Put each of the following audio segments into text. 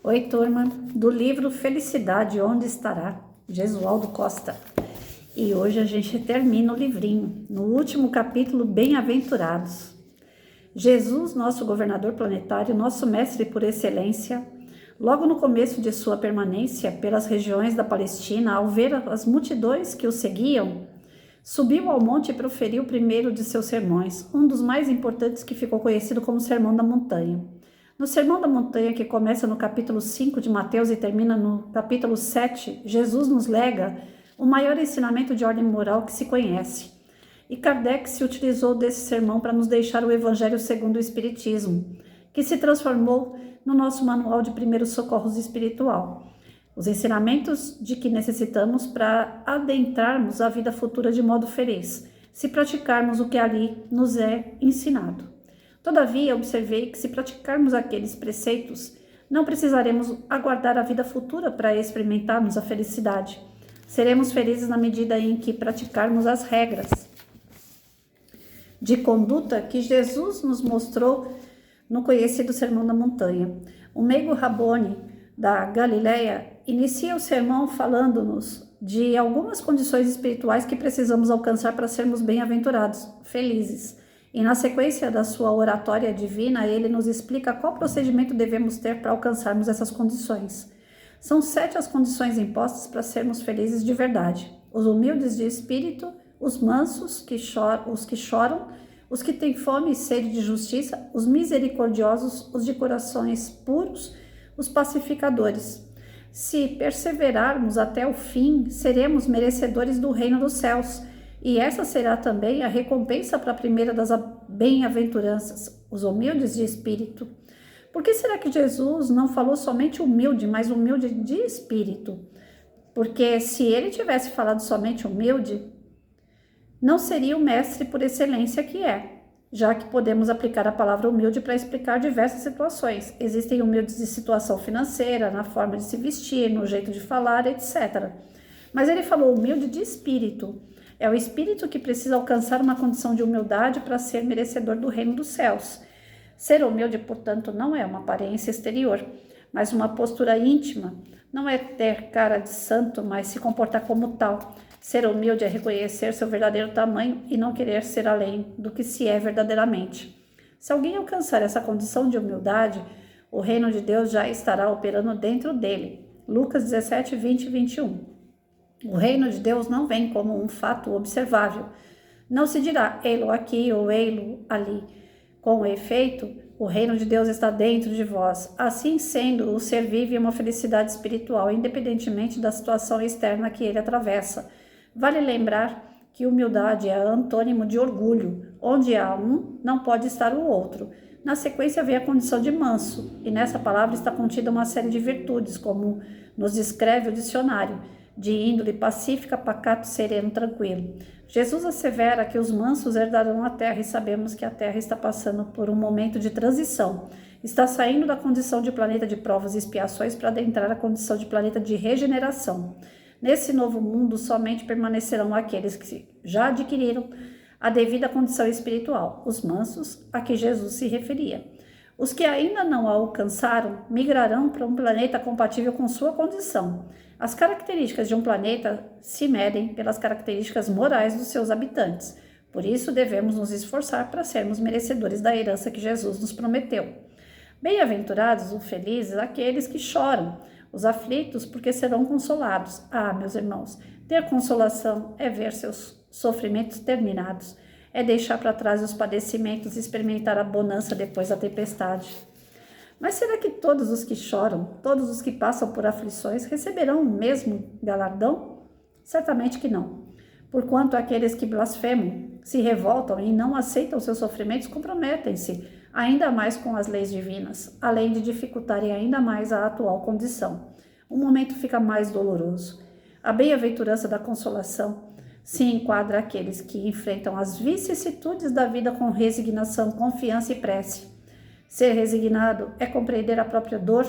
Oi, turma, do livro Felicidade, Onde Estará, Jesualdo Costa. E hoje a gente termina o livrinho, no último capítulo, Bem-aventurados. Jesus, nosso governador planetário, nosso mestre por excelência, logo no começo de sua permanência pelas regiões da Palestina, ao ver as multidões que o seguiam, subiu ao monte e proferiu o primeiro de seus sermões, um dos mais importantes que ficou conhecido como Sermão da Montanha. No Sermão da Montanha, que começa no capítulo 5 de Mateus e termina no capítulo 7, Jesus nos lega o maior ensinamento de ordem moral que se conhece. E Kardec se utilizou desse sermão para nos deixar o Evangelho segundo o Espiritismo, que se transformou no nosso manual de primeiros socorros espiritual. Os ensinamentos de que necessitamos para adentrarmos a vida futura de modo feliz, se praticarmos o que ali nos é ensinado. Todavia, observei que se praticarmos aqueles preceitos, não precisaremos aguardar a vida futura para experimentarmos a felicidade. Seremos felizes na medida em que praticarmos as regras de conduta que Jesus nos mostrou no conhecido Sermão da Montanha. O meigo Rabboni, da Galileia, inicia o sermão falando-nos de algumas condições espirituais que precisamos alcançar para sermos bem-aventurados, felizes. E na sequência da sua oratória divina, ele nos explica qual procedimento devemos ter para alcançarmos essas condições. São 7 as condições impostas para sermos felizes de verdade: os humildes de espírito, os mansos, os que choram, os que têm fome e sede de justiça, os misericordiosos, os de corações puros, os pacificadores. Se perseverarmos até o fim, seremos merecedores do reino dos céus. E essa será também a recompensa para a primeira das bem-aventuranças, os humildes de espírito. Por que será que Jesus não falou somente humilde, mas humilde de espírito? Porque se ele tivesse falado somente humilde, não seria o mestre por excelência que é, já que podemos aplicar a palavra humilde para explicar diversas situações. Existem humildes de situação financeira, na forma de se vestir, no jeito de falar, etc. Mas ele falou humilde de espírito. É o espírito que precisa alcançar uma condição de humildade para ser merecedor do reino dos céus. Ser humilde, portanto, não é uma aparência exterior, mas uma postura íntima. Não é ter cara de santo, mas se comportar como tal. Ser humilde é reconhecer seu verdadeiro tamanho e não querer ser além do que se é verdadeiramente. Se alguém alcançar essa condição de humildade, o reino de Deus já estará operando dentro dele. Lucas 17, 20 e 21. O reino de Deus não vem como um fato observável. Não se dirá ei-lo aqui ou ei-lo ali. Com efeito, o reino de Deus está dentro de vós. Assim sendo, o ser vive uma felicidade espiritual, independentemente da situação externa que ele atravessa. Vale lembrar que humildade é antônimo de orgulho. Onde há um, não pode estar o outro. Na sequência vem a condição de manso, e nessa palavra está contida uma série de virtudes, como nos descreve o dicionário, de índole pacífica, pacato, sereno, tranquilo. Jesus assevera que os mansos herdarão a terra e sabemos que a terra está passando por um momento de transição. Está saindo da condição de planeta de provas e expiações para adentrar a condição de planeta de regeneração. Nesse novo mundo, somente permanecerão aqueles que já adquiriram a devida condição espiritual, os mansos a que Jesus se referia. Os que ainda não a alcançaram migrarão para um planeta compatível com sua condição. As características de um planeta se medem pelas características morais dos seus habitantes. Por isso, devemos nos esforçar para sermos merecedores da herança que Jesus nos prometeu. Bem-aventurados ou felizes aqueles que choram, os aflitos, porque serão consolados. Ah, meus irmãos, ter consolação é ver seus sofrimentos terminados, é deixar para trás os padecimentos e experimentar a bonança depois da tempestade. Mas será que todos os que choram, todos os que passam por aflições, receberão o mesmo galardão? Certamente que não. Porquanto aqueles que blasfemam, se revoltam e não aceitam seus sofrimentos, comprometem-se ainda mais com as leis divinas, além de dificultarem ainda mais a atual condição. O momento fica mais doloroso. A bem-aventurança da consolação se enquadra aqueles que enfrentam as vicissitudes da vida com resignação, confiança e prece. Ser resignado é compreender a própria dor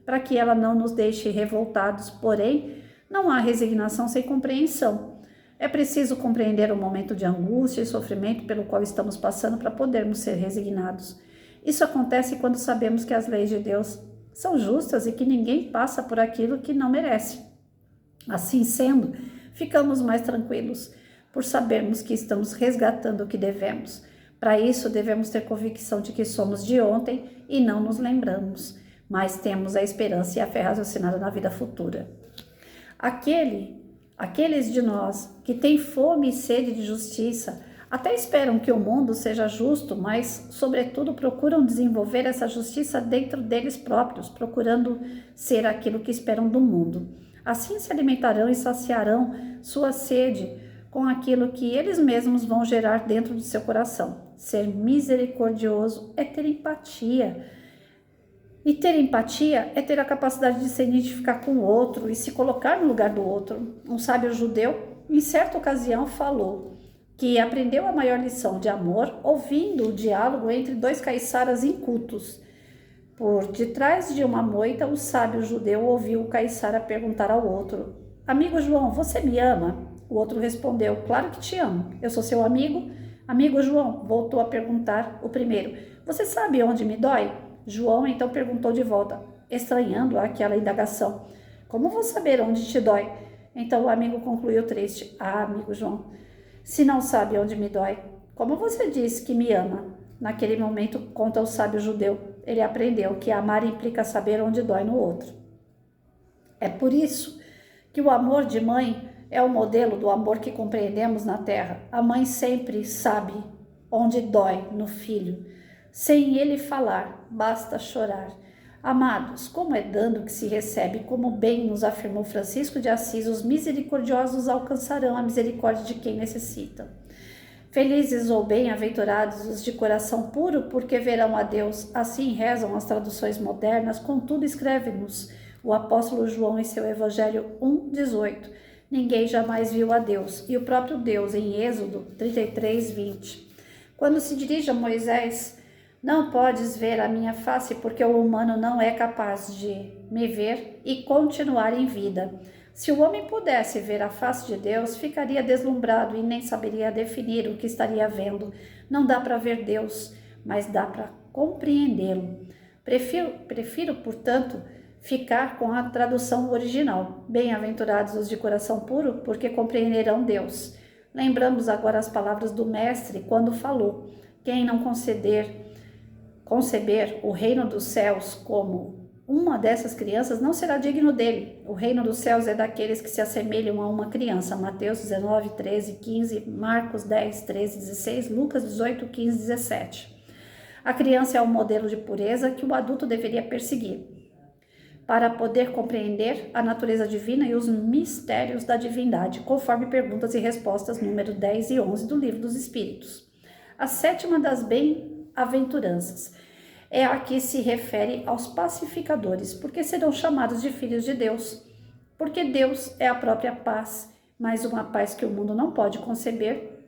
para que ela não nos deixe revoltados, porém, não há resignação sem compreensão. É preciso compreender o momento de angústia e sofrimento pelo qual estamos passando para podermos ser resignados. Isso acontece quando sabemos que as leis de Deus são justas e que ninguém passa por aquilo que não merece. Assim sendo, ficamos mais tranquilos, por sabermos que estamos resgatando o que devemos. Para isso, devemos ter convicção de que somos de ontem e não nos lembramos, mas temos a esperança e a fé raciocinada na vida futura. Aqueles de nós que têm fome e sede de justiça até esperam que o mundo seja justo, mas, sobretudo, procuram desenvolver essa justiça dentro deles próprios, procurando ser aquilo que esperam do mundo. Assim se alimentarão e saciarão sua sede com aquilo que eles mesmos vão gerar dentro do seu coração. Ser misericordioso é ter empatia. E ter empatia é ter a capacidade de se identificar com o outro e se colocar no lugar do outro. Um sábio judeu, em certa ocasião, falou que aprendeu a maior lição de amor ouvindo o diálogo entre dois caiçaras incultos. Por detrás de uma moita, o sábio judeu ouviu o caiçara perguntar ao outro: Amigo João, você me ama? O outro respondeu: Claro que te amo. Eu sou seu amigo? Amigo João, voltou a perguntar o primeiro: Você sabe onde me dói? João então perguntou de volta, estranhando aquela indagação: Como vou saber onde te dói? Então o amigo concluiu triste: amigo João, se não sabe onde me dói, como você disse que me ama? Naquele momento, conta o sábio judeu, ele aprendeu que amar implica saber onde dói no outro. É por isso que o amor de mãe é o modelo do amor que compreendemos na terra. A mãe sempre sabe onde dói no filho. Sem ele falar, basta chorar. Amados, como é dando que se recebe, como bem nos afirmou Francisco de Assis, os misericordiosos alcançarão a misericórdia de quem necessita. Felizes ou bem-aventurados os de coração puro, porque verão a Deus. Assim rezam as traduções modernas, contudo escreve-nos o apóstolo João em seu Evangelho 1,18. Ninguém jamais viu a Deus, e o próprio Deus em Êxodo 33:20. Quando se dirige a Moisés: Não podes ver a minha face, porque o humano não é capaz de me ver e continuar em vida. Se o homem pudesse ver a face de Deus, ficaria deslumbrado e nem saberia definir o que estaria vendo. Não dá para ver Deus, mas dá para compreendê-lo. Prefiro, portanto, ficar com a tradução original. Bem-aventurados os de coração puro, porque compreenderão Deus. Lembramos agora as palavras do Mestre quando falou: Quem não conceber o reino dos céus como uma dessas crianças não será digno dele. O reino dos céus é daqueles que se assemelham a uma criança. Mateus 19, 13, 15, Marcos 10, 13, 16, Lucas 18, 15, 17. A criança é o modelo de pureza que o adulto deveria perseguir, para poder compreender a natureza divina e os mistérios da divindade, conforme perguntas e respostas número 10 e 11 do Livro dos Espíritos. A sétima das bem-aventuranças é a que se refere aos pacificadores, porque serão chamados de filhos de Deus. Porque Deus é a própria paz, mas uma paz que o mundo não pode conceber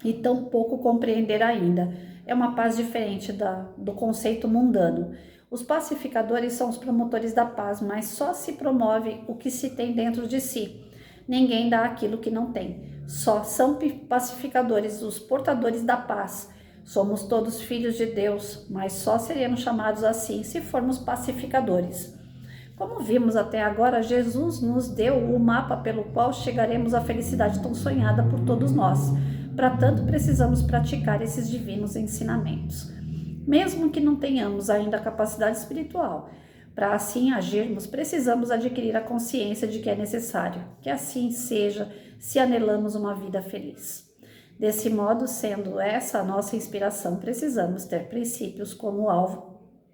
e tampouco compreender ainda. É uma paz diferente do conceito mundano. Os pacificadores são os promotores da paz, mas só se promove o que se tem dentro de si. Ninguém dá aquilo que não tem. Só são pacificadores os portadores da paz. Somos todos filhos de Deus, mas só seremos chamados assim se formos pacificadores. Como vimos até agora, Jesus nos deu o mapa pelo qual chegaremos à felicidade tão sonhada por todos nós. Para tanto, precisamos praticar esses divinos ensinamentos. Mesmo que não tenhamos ainda a capacidade espiritual, para assim agirmos, precisamos adquirir a consciência de que é necessário. Que assim seja, se anelamos uma vida feliz. Desse modo, sendo essa a nossa inspiração, precisamos ter princípios como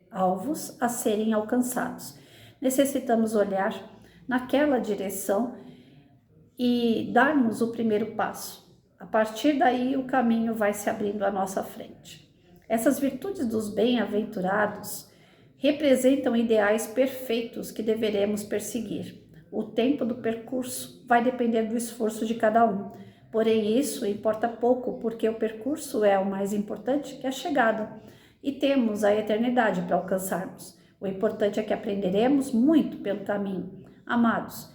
alvos a serem alcançados. Necessitamos olhar naquela direção e darmos o primeiro passo. A partir daí, o caminho vai se abrindo à nossa frente. Essas virtudes dos bem-aventurados representam ideais perfeitos que deveremos perseguir. O tempo do percurso vai depender do esforço de cada um. Porém, isso importa pouco, porque o percurso é o mais importante que a chegada, e temos a eternidade para alcançarmos. O importante é que aprenderemos muito pelo caminho. Amados,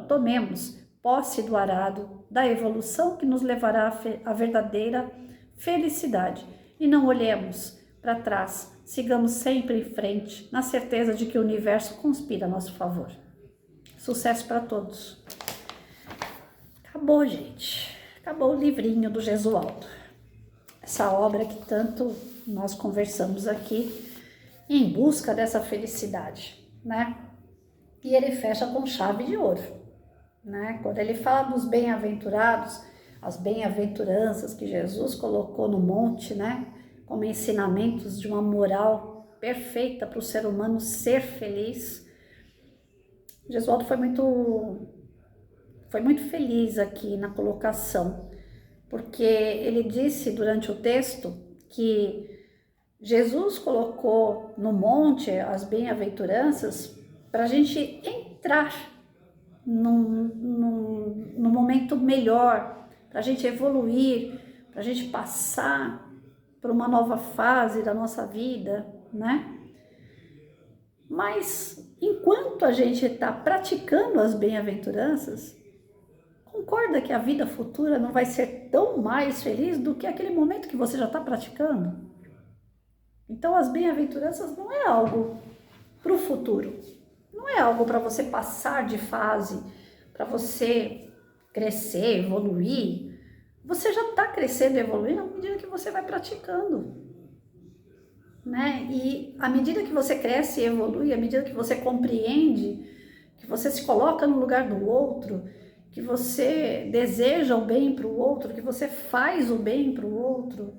tomemos posse do arado, da evolução que nos levará à verdadeira felicidade, e não olhemos para trás, sigamos sempre em frente, na certeza de que o universo conspira a nosso favor. Sucesso para todos. Acabou, gente. Acabou o livrinho do Gesualdo. Essa obra que tanto nós conversamos aqui em busca dessa felicidade, né? E ele fecha com chave de ouro, né? Quando ele fala dos bem-aventurados, as bem-aventuranças que Jesus colocou no monte, né? Como ensinamentos de uma moral perfeita para o ser humano ser feliz. Gesualdo foi muito feliz aqui na colocação, porque ele disse durante o texto que Jesus colocou no monte as bem-aventuranças para a gente entrar num momento melhor, para a gente evoluir, para a gente passar por uma nova fase da nossa vida, né? Mas enquanto a gente está praticando as bem-aventuranças, concorda que a vida futura não vai ser tão mais feliz do que aquele momento que você já está praticando? Então as bem-aventuranças não é algo para o futuro, não é algo para você passar de fase, para você crescer, evoluir. Você já está crescendo e evoluindo à medida que você vai praticando, né? E à medida que você cresce e evolui, à medida que você compreende, que você se coloca no lugar do outro, que você deseja o bem para o outro, que você faz o bem para o outro,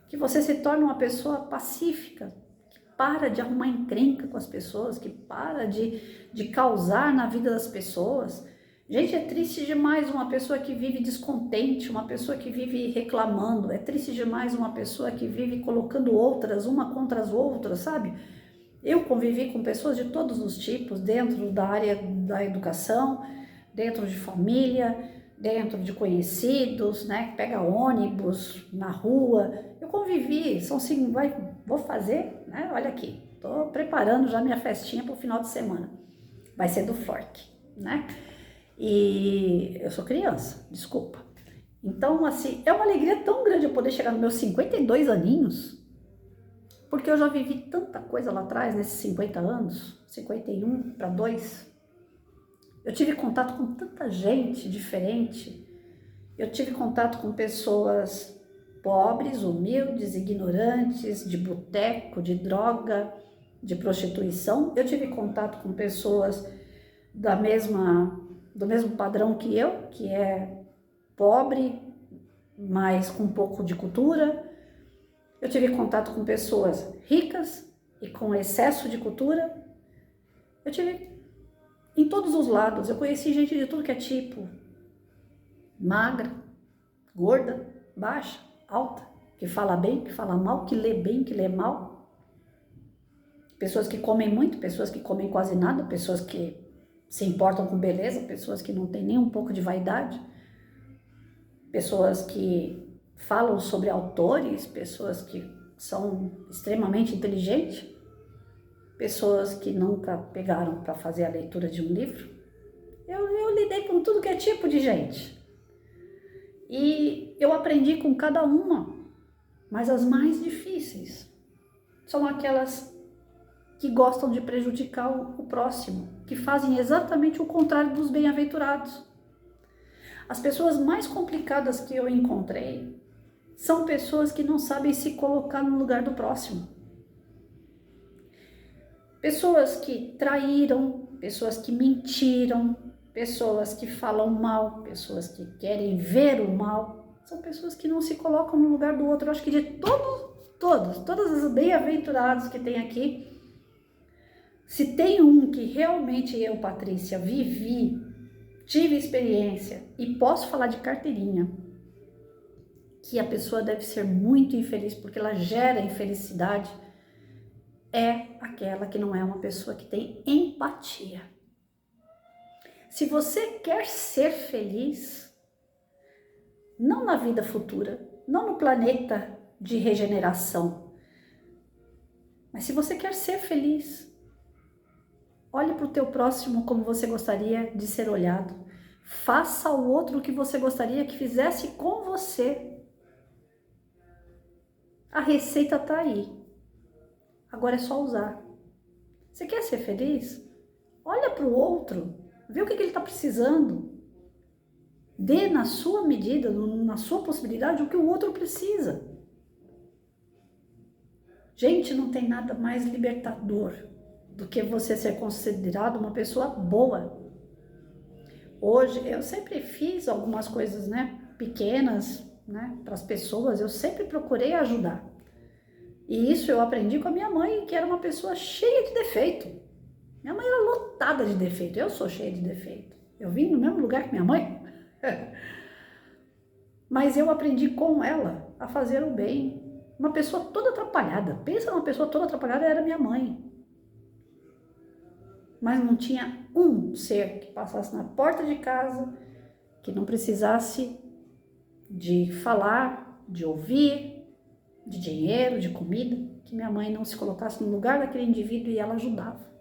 que você se torna uma pessoa pacífica, que para de arrumar encrenca com as pessoas, que para de causar na vida das pessoas. Gente, é triste demais uma pessoa que vive descontente, uma pessoa que vive reclamando, é triste demais uma pessoa que vive colocando outras, uma contra as outras, sabe? Eu convivi com pessoas de todos os tipos, dentro da área da educação, dentro de família, dentro de conhecidos, né, que pega ônibus na rua. Eu convivi, são assim, vou fazer, né, olha aqui, tô preparando já minha festinha para o final de semana, vai ser do Fork, né, e eu sou criança, desculpa. Então, assim, é uma alegria tão grande eu poder chegar nos meus 52 aninhos, porque eu já vivi tanta coisa lá atrás, nesses 50 anos, 51 para 2. Eu tive contato com tanta gente diferente, eu tive contato com pessoas pobres, humildes, ignorantes, de boteco, de droga, de prostituição. Eu tive contato com pessoas do mesmo padrão que eu, que é pobre, mas com um pouco de cultura. Eu tive contato com pessoas ricas e com excesso de cultura. Eu tive em todos os lados, eu conheci gente de tudo que é tipo, magra, gorda, baixa, alta, que fala bem, que fala mal, que lê bem, que lê mal. Pessoas que comem muito, pessoas que comem quase nada, pessoas que se importam com beleza, pessoas que não têm nem um pouco de vaidade, pessoas que falam sobre autores, pessoas que são extremamente inteligentes, pessoas que nunca pegaram para fazer a leitura de um livro. Eu lidei com tudo que é tipo de gente. E eu aprendi com cada uma, mas as mais difíceis são aquelas que gostam de prejudicar o próximo, que fazem exatamente o contrário dos bem-aventurados. As pessoas mais complicadas que eu encontrei são pessoas que não sabem se colocar no lugar do próximo. Pessoas que traíram, pessoas que mentiram, pessoas que falam mal, pessoas que querem ver o mal, são pessoas que não se colocam no lugar do outro. Eu acho que de todas as bem-aventurados que tem aqui, se tem um que realmente eu, Patrícia, vivi, tive experiência e posso falar de carteirinha, que a pessoa deve ser muito infeliz porque ela gera infelicidade, é aquela que não é uma pessoa que tem empatia. Se você quer ser feliz, não na vida futura, não no planeta de regeneração, mas se você quer ser feliz, olhe para o teu próximo como você gostaria de ser olhado. Faça ao outro o que você gostaria que fizesse com você. A receita está aí. Agora é só usar. Você quer ser feliz? Olha para o outro, vê o que ele está precisando. Dê na sua medida, na sua possibilidade, o que o outro precisa. Gente, não tem nada mais libertador do que você ser considerado uma pessoa boa. Hoje, eu sempre fiz algumas coisas, né, pequenas, né, para as pessoas, eu sempre procurei ajudar. E isso eu aprendi com a minha mãe, que era uma pessoa cheia de defeito. Minha mãe era lotada de defeito, eu sou cheia de defeito. Eu vim no mesmo lugar que minha mãe. Mas eu aprendi com ela a fazer o bem. Uma pessoa toda atrapalhada, pensa numa pessoa toda atrapalhada, era minha mãe. Mas não tinha um ser que passasse na porta de casa, que não precisasse de falar, de ouvir, de dinheiro, de comida, que minha mãe não se colocasse no lugar daquele indivíduo e ela ajudava.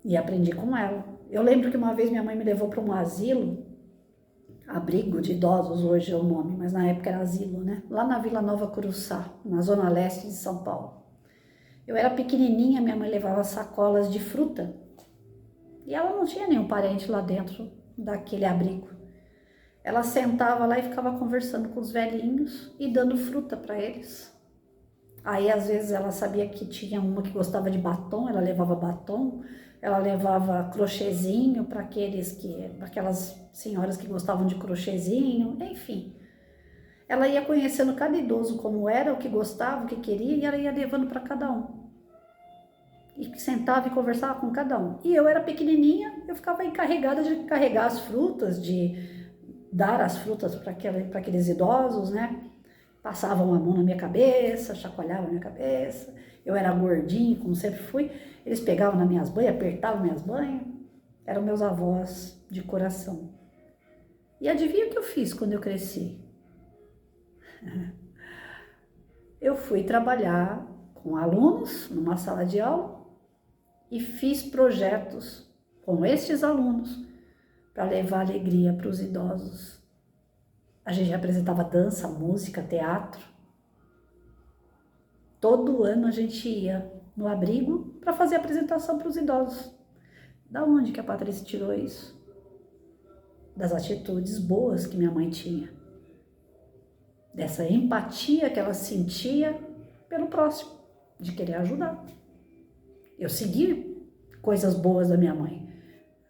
E aprendi com ela. Eu lembro que uma vez minha mãe me levou para um asilo, abrigo de idosos hoje é o nome, mas na época era asilo, né? Lá na Vila Nova Curuçá, na zona leste de São Paulo. Eu era pequenininha, minha mãe levava sacolas de fruta e ela não tinha nenhum parente lá dentro daquele abrigo. Ela sentava lá e ficava conversando com os velhinhos e dando fruta para eles. Aí às vezes ela sabia que tinha uma que gostava de batom, ela levava batom. Ela levava crochêzinho para aquelas senhoras que gostavam de crochêzinho, enfim. Ela ia conhecendo cada idoso como era, o que gostava, o que queria, e ela ia levando para cada um. E sentava e conversava com cada um. E eu era pequenininha, eu ficava encarregada de carregar as frutas, de dar as frutas para aqueles idosos, né? Passavam a mão na minha cabeça, chacoalhavam a minha cabeça. Eu era gordinha, como sempre fui. Eles pegavam nas minhas banhas, apertavam minhas banhas. Eram meus avós de coração. E adivinha o que eu fiz quando eu cresci? Eu fui trabalhar com alunos numa sala de aula e fiz projetos com estes alunos para levar alegria para os idosos. A gente apresentava dança, música, teatro. Todo ano a gente ia no abrigo para fazer apresentação para os idosos. Da onde que a Patrícia tirou isso? Das atitudes boas que minha mãe tinha. Dessa empatia que ela sentia pelo próximo, de querer ajudar. Eu segui coisas boas da minha mãe.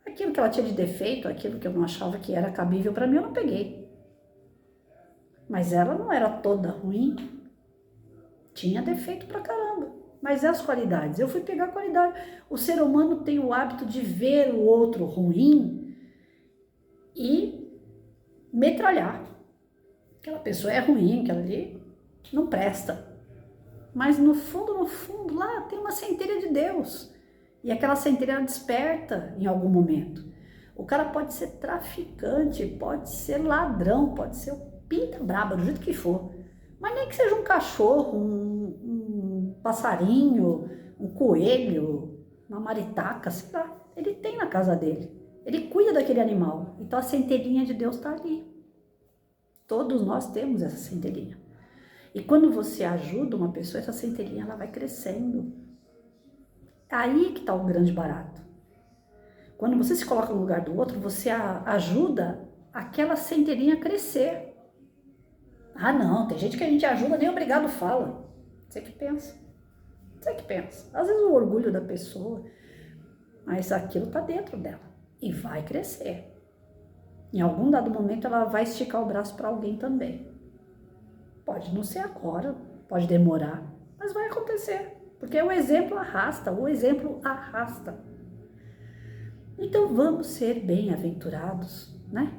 Aquilo que ela tinha de defeito, aquilo que eu não achava que era cabível para mim, eu não peguei. Mas ela não era toda ruim. Tinha defeito pra caramba. Mas as qualidades, eu fui pegar a qualidade. O ser humano tem o hábito de ver o outro ruim e metralhar. Aquela pessoa é ruim, aquela ali não presta. Mas no fundo, lá tem uma centelha de Deus. E aquela centelha desperta em algum momento. O cara pode ser traficante, pode ser ladrão, pode ser o pinta braba, do jeito que for. Mas nem que seja um cachorro, um passarinho, um coelho, uma maritaca, sei lá. Ele tem na casa dele. Ele cuida daquele animal. Então a centelhinha de Deus está ali. Todos nós temos essa centelhinha. E quando você ajuda uma pessoa, essa centelhinha ela vai crescendo. Aí que está o grande barato. Quando você se coloca no lugar do outro, você ajuda aquela centelhinha a crescer. Ah não, tem gente que a gente ajuda, nem obrigado fala. Você que pensa. Você que pensa. Às vezes o orgulho da pessoa, mas aquilo está dentro dela. E vai crescer. Em algum dado momento ela vai esticar o braço para alguém também. Pode não ser agora, pode demorar, mas vai acontecer. Porque o exemplo arrasta, Então vamos ser bem-aventurados, né?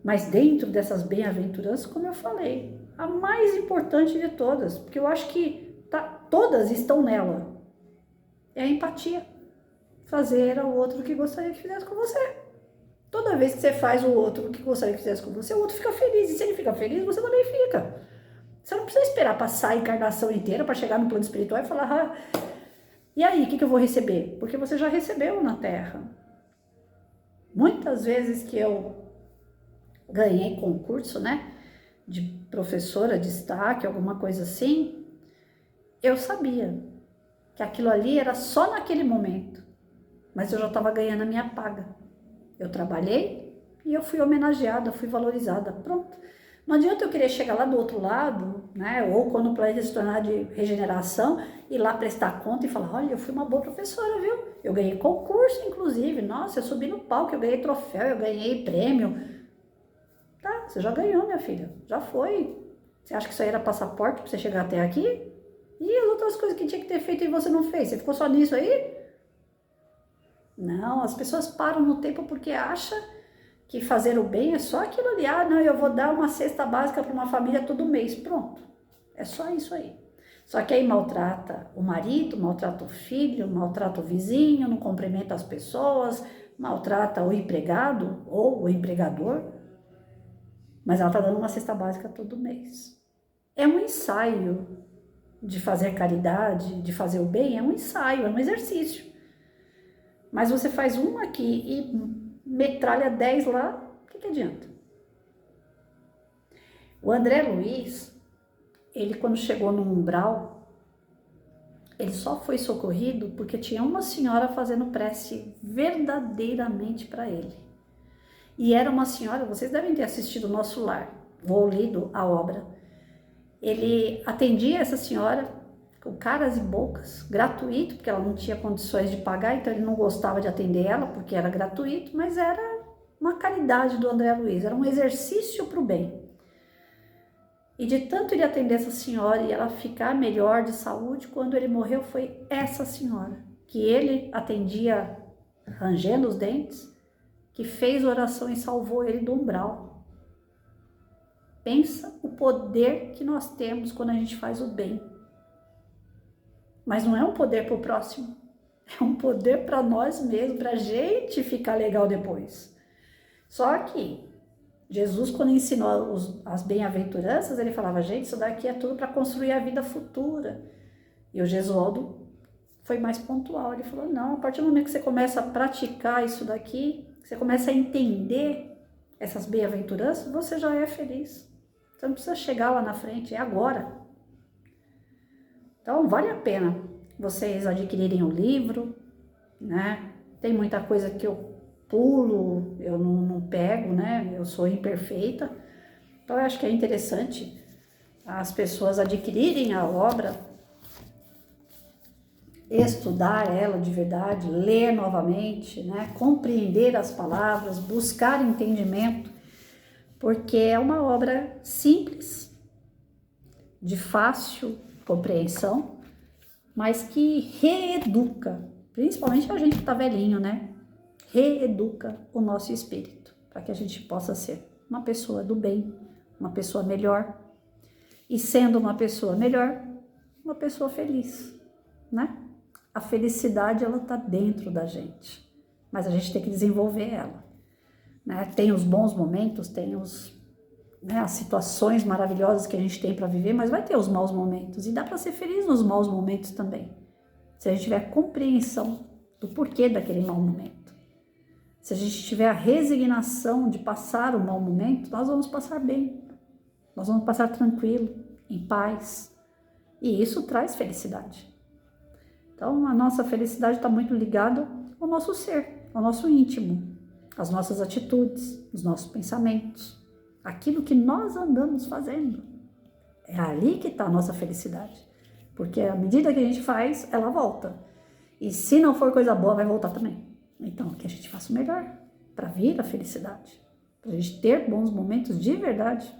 Mas dentro dessas bem-aventuranças, como eu falei, a mais importante de todas, porque eu acho que todas estão nela, é a empatia. Fazer ao outro o que gostaria que fizesse com você. Toda vez que você faz o outro o que gostaria que fizesse com você, o outro fica feliz. E se ele fica feliz, você também fica. Você não precisa esperar passar a encarnação inteira para chegar no plano espiritual e falar, e aí, o que eu vou receber? Porque você já recebeu na Terra. Muitas vezes que eu ganhei concurso, né, de professora de destaque, alguma coisa assim, eu sabia que aquilo ali era só naquele momento, mas eu já estava ganhando a minha paga. Eu trabalhei e eu fui homenageada, fui valorizada, pronto. Não adianta eu querer chegar lá do outro lado, né? Ou quando o planeta se tornar de regeneração, ir lá prestar conta e falar, olha, eu fui uma boa professora, viu? Eu ganhei concurso, inclusive. Nossa, eu subi no palco, eu ganhei troféu, eu ganhei prêmio. Tá, você já ganhou, minha filha. Já foi. Você acha que isso aí era passaporte para você chegar até aqui? E as outras coisas que tinha que ter feito e você não fez? Você ficou só nisso aí? Não, as pessoas param no tempo porque acham que fazer o bem é só aquilo ali. Ah, não, eu vou dar uma cesta básica para uma família todo mês. Pronto. É só isso aí. Só que aí maltrata o marido, maltrata o filho, maltrata o vizinho, não cumprimenta as pessoas, maltrata o empregado ou o empregador. Mas ela está dando uma cesta básica todo mês. É um ensaio de fazer caridade, de fazer o bem, é um ensaio, é um exercício. Mas você faz um aqui e metralha 10 lá, o que adianta? O André Luiz, ele quando chegou no umbral, ele só foi socorrido porque tinha uma senhora fazendo prece verdadeiramente para ele. E era uma senhora, vocês devem ter assistido o Nosso Lar, ou lido a obra. Ele atendia essa senhora com caras e bocas, gratuito, porque ela não tinha condições de pagar, então ele não gostava de atender ela, porque era gratuito, mas era uma caridade do André Luiz, era um exercício para o bem. E de tanto ele atender essa senhora e ela ficar melhor de saúde, quando ele morreu foi essa senhora, que ele atendia rangendo os dentes, que fez oração e salvou ele do umbral. Pensa o poder que nós temos quando a gente faz o bem. Mas não é um poder para o próximo, é um poder para nós mesmos, para a gente ficar legal depois. Só que Jesus, quando ensinou as bem-aventuranças, ele falava, gente, isso daqui é tudo para construir a vida futura. E o Gesualdo foi mais pontual, ele falou, não, a partir do momento que você começa a praticar isso daqui, você começa a entender essas bem-aventuranças, você já é feliz. Você não precisa chegar lá na frente, é agora. Então, vale a pena vocês adquirirem o livro, né? Tem muita coisa que eu pulo, eu não pego, né? Eu sou imperfeita. Então, eu acho que é interessante as pessoas adquirirem a obra, estudar ela de verdade, ler novamente, né? Compreender as palavras, buscar entendimento, porque é uma obra simples, de fácil compreensão, mas que reeduca, principalmente a gente que tá velhinho, né? Reeduca o nosso espírito, para que a gente possa ser uma pessoa do bem, uma pessoa melhor, e sendo uma pessoa melhor, uma pessoa feliz, né? A felicidade, ela tá dentro da gente, mas a gente tem que desenvolver ela, né? Tem os bons momentos, tem as situações maravilhosas que a gente tem para viver, mas vai ter os maus momentos e dá para ser feliz nos maus momentos também, se a gente tiver compreensão do porquê daquele mau momento. Se a gente tiver a resignação de passar o mau momento, nós vamos passar bem, nós vamos passar tranquilo, em paz, e isso traz felicidade. Então a nossa felicidade está muito ligada ao nosso ser, ao nosso íntimo, às nossas atitudes, os nossos pensamentos, aquilo que nós andamos fazendo. É ali que está a nossa felicidade. Porque à medida que a gente faz, ela volta. E se não for coisa boa, vai voltar também. Então, que a gente faça o melhor para vir a felicidade. Para a gente ter bons momentos de verdade.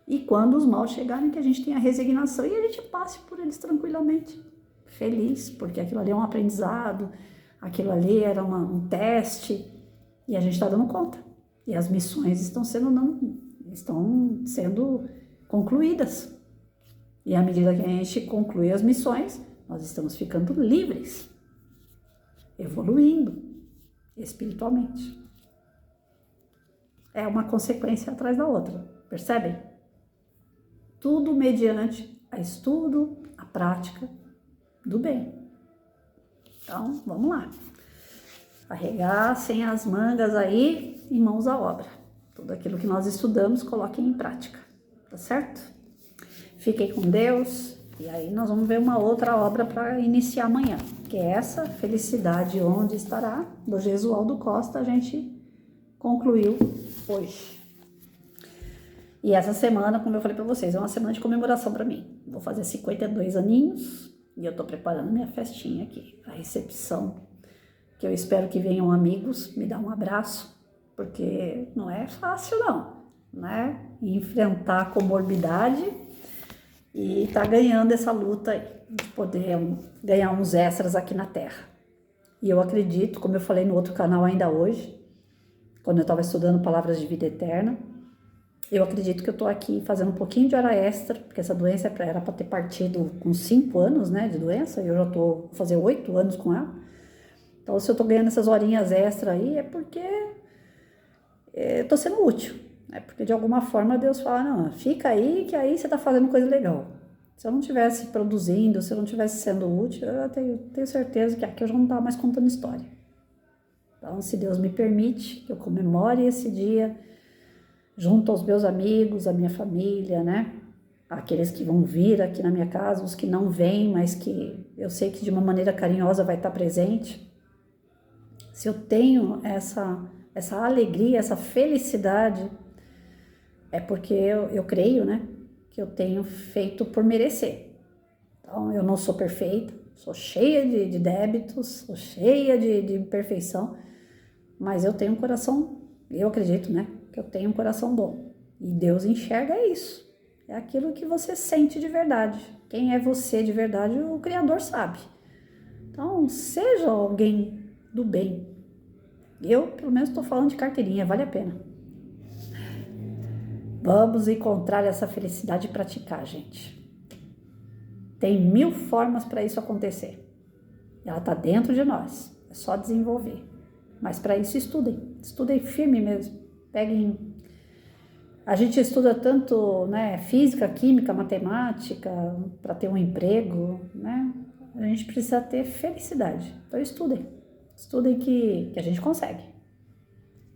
E quando os maus chegarem, que a gente tenha a resignação e a gente passe por eles tranquilamente. Feliz, porque aquilo ali é um aprendizado, aquilo ali era um teste. E a gente está dando conta. E as missões estão sendo concluídas. E à medida que a gente conclui as missões, nós estamos ficando livres, evoluindo espiritualmente. É uma consequência atrás da outra, percebem? Tudo mediante a estudo, a prática do bem. Então, vamos lá. Arregaçem as mangas aí e mãos à obra. Tudo aquilo que nós estudamos, coloquem em prática, tá certo? Fiquem com Deus. E aí nós vamos ver uma outra obra para iniciar amanhã, que é essa Felicidade Onde Estará, do Jesualdo Costa, a gente concluiu hoje. E essa semana, como eu falei para vocês, é uma semana de comemoração para mim. Vou fazer 52 aninhos e eu tô preparando minha festinha aqui, a recepção, que eu espero que venham amigos me dar um abraço, porque não é fácil não, né? Enfrentar a comorbidade e tá ganhando essa luta aí, de poder ganhar uns extras aqui na Terra. E eu acredito, como eu falei no outro canal ainda hoje, quando eu estava estudando Palavras de Vida Eterna, eu acredito que eu tô aqui fazendo um pouquinho de hora extra, porque essa doença era para ter partido com 5 anos, né, de doença, e eu já tô fazer 8 anos com ela. Então, se eu tô ganhando essas horinhas extra aí, é porque eu tô sendo útil. É porque de alguma forma Deus fala, não, fica aí que aí você tá fazendo coisa legal. Se eu não estivesse produzindo, se eu não estivesse sendo útil, eu tenho certeza que aqui eu já não tava mais contando história. Então, se Deus me permite que eu comemore esse dia junto aos meus amigos, a minha família, né? Aqueles que vão vir aqui na minha casa, os que não vêm, mas que eu sei que de uma maneira carinhosa vai estar presente. Se eu tenho essa alegria, essa felicidade, é porque eu creio, né, que eu tenho feito por merecer. Então, eu não sou perfeita, sou cheia de débitos, sou cheia de imperfeição, mas eu tenho um coração, eu acredito, né, que eu tenho um coração bom. E Deus enxerga isso. É aquilo que você sente de verdade. Quem é você de verdade, o Criador sabe. Então, seja alguém do bem. Eu, pelo menos, estou falando de carteirinha, vale a pena. Vamos encontrar essa felicidade e praticar, gente. Tem 1000 formas para isso acontecer. Ela está dentro de nós. É só desenvolver. Mas para isso estudem. Estudem firme mesmo. Peguem. A gente estuda tanto, né, física, química, matemática, para ter um emprego, né? A gente precisa ter felicidade. Então estudem. Estudem que a gente consegue.